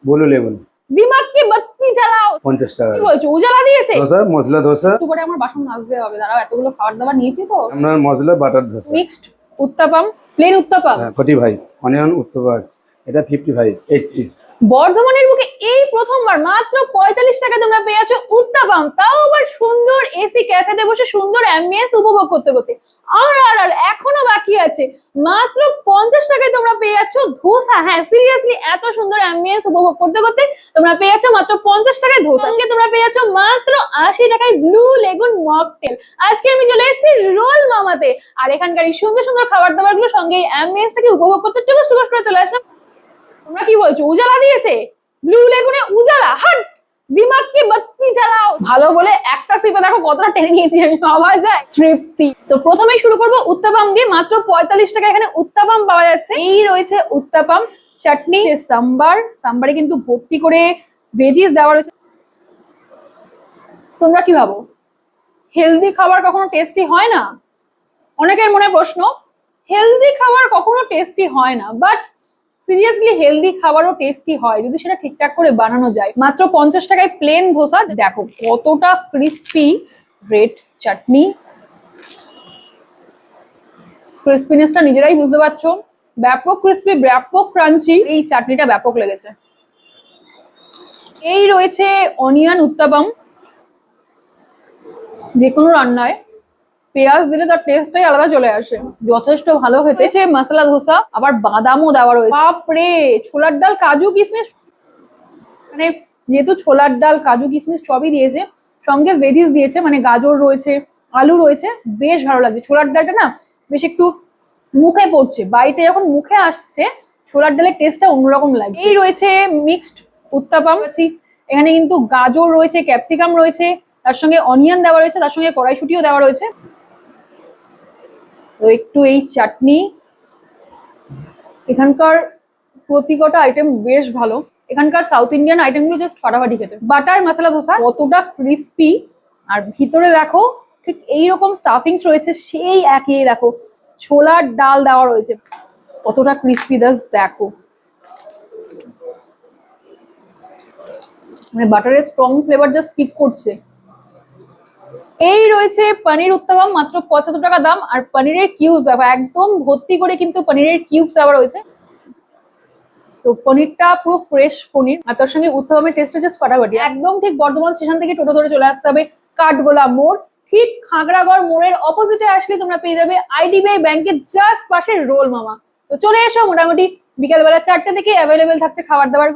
Blue Lebun. দিমাগ কি বাত্তি জ্বালাও। 50 টাকা। কি বলছো, উজালা দিয়েছে? ধোসা, মশলা ধোসা। একটু পরে আমার বাসন মাজতে হবে, দাঁড়াও, এতগুলো খাবার দাবার নিয়েছি তো। আমরা masala butter dosa. Mixed uttapam, plain uttapam. 45 onion uttapa আছে, এটা 55 80। বর্ধমানের বুকে এই প্রথমবার মাত্র 45 টাকা তোমরা পেয়ে যাচ্ছ উত্তাপাম, তাও আবার সুন্দর এসি ক্যাফেতে বসে সুন্দর অ্যাম্বিয়েন্স উপভোগ করতে করতে। আর এখনো বাকি আছে, মাত্র 50 টাকায় তোমরা পেয়ে যাচ্ছ ধোসা। হ্যাঁ সিরিয়াসলি, এত সুন্দর অ্যাম্বিয়েন্স উপভোগ করতে করতে তোমরা পেয়ে যাচ্ছ মাত্র 50 টাকায় ধোসা। সঙ্গে তোমরা পেয়ে যাচ্ছ মাত্র 80 টাকায় ব্লু লেগুন মকটেল। আজকে আমি চলে এসেছি রোল মামাতে, আর এখানকার এই সুন্দর সুন্দর খাবার দাবার গুলো সঙ্গে এই অ্যাম্বিয়েন্সটাকে উপভোগ করতে টুকুস টুকুস করে চলে আসলাম। তোমরা কি বলছো, উজালা দিয়েছে? ব্লু লেগুনে উজালা, হাট দিমাগ কি বাত্তি জ্বালাও। ভালো বলে একটা সিপে দেখো কতটা টেনে নিয়েছি আমি, পাওয়া যায় তৃপ্তি। তো প্রথমেই শুরু করবো উত্তাপাম দিয়ে। মাত্র 45 টাকা এখানে উত্তাপাম পাওয়া যাচ্ছে। এই রয়েছে উত্তাপাম, চাটনি, সাম্বারে কিন্তু ভর্তি করে ভেজিস দেওয়া রয়েছে। তোমরা কি ভাবো, হেলদি খাবার কখনো টেস্টি হয় না? অনেকের মনে প্রশ্ন, হেলদি খাবার কখনো টেস্টি হয় না, বাট সিরিয়াসলি হেলদি খাবারও টেস্টি হয় যদি সেটা ঠিকঠাক করে বানানো যায়। মাত্র 50 টাকায় প্লেন ধোসা, দেখো কতটা ক্রিস্পি। রেড চাটনি, ক্রিস্পিনেসটা নিজেরাই বুঝতে পারছো, ব্যাপক ক্রিস্পি, ব্যাপক ক্রাঞ্চি। এই চাটনিটা ব্যাপক লেগেছে। এই রয়েছে অনিয়ন উত্তাপাম। যে কোনো রান্নায় পেঁয়াজ দিলে তার টেস্টটাই আলাদা চলে আসে, যথেষ্ট ভালো হয়েছে। মশলা ধোসা, আবার বাদামও দেওয়া রয়েছে। বাপরে, ছোলার ডাল, কাজু কিশমিশ, মানে যেহেতু ছোলার ডাল কাজু কিশমিশ সবই দিয়েছে, সঙ্গে ভেজিস দিয়েছে, মানে গাজর রয়েছে, আলু রয়েছে, বেশ ভালো লাগছে। ছোলার ডালটা না বেশ একটু মুখে পড়ছে, বাড়িতে যখন মুখে আসছে ছোলার ডালের টেস্টটা অন্যরকম লাগছে। এই রয়েছে মিক্সড উত্তাপাম। এখানে কিন্তু গাজর রয়েছে, ক্যাপসিকাম রয়েছে, তার সঙ্গে অনিয়ন দেওয়া রয়েছে, তার সঙ্গে কড়াইশুটিও দেওয়া রয়েছে। তো একটু এই চাটনি, এখানকার প্রতিকটা আইটেম বেশ ভালো। এখানকার সাউথ ইন্ডিয়ান আইটেমগুলো জাস্ট ফাটাফাটি খেতে। বাটার মশলা ধোসা কতটা ক্রিস্পি, আর ভিতরে দেখো ঠিক এইরকম স্টাফিংস রয়েছে, সেই একই দেখো ছোলার ডাল দেওয়া রয়েছে, কতটা ক্রিস্পি জাস্ট দেখো। মানে বাটারের স্ট্রং ফ্লেভার জাস্ট পিক করছে। এই রয়েছে পনির উত্তাপাম, মাত্র 75 টাকা দাম। আর পনিরের কিউবস দেখো একদম ভর্তি করে কিন্তু পনিরের কিউবস দেওয়া রয়েছে। তো পনিরটা পুরো ফ্রেশ পনির, আর তার সঙ্গে উত্তাপামের টেস্টটা জাস্ট ফাটাফাটি। একদম ঠিক বর্ধমান স্টেশন থেকে টোটো ধরে চলে আসতে হবে কাঠগোলা মোড়, ঠিক খাগড়াগড় মোড়ের অপোজিটে আসলে তোমরা পেয়ে যাবে আইডিবিআই ব্যাংকের জাস্ট পাশে রোল মামা। তো চলে এসো, মোটামুটি বিকালবেলা 4টে থেকে অ্যাভেলেবেল থাকছে খাবার দাবার।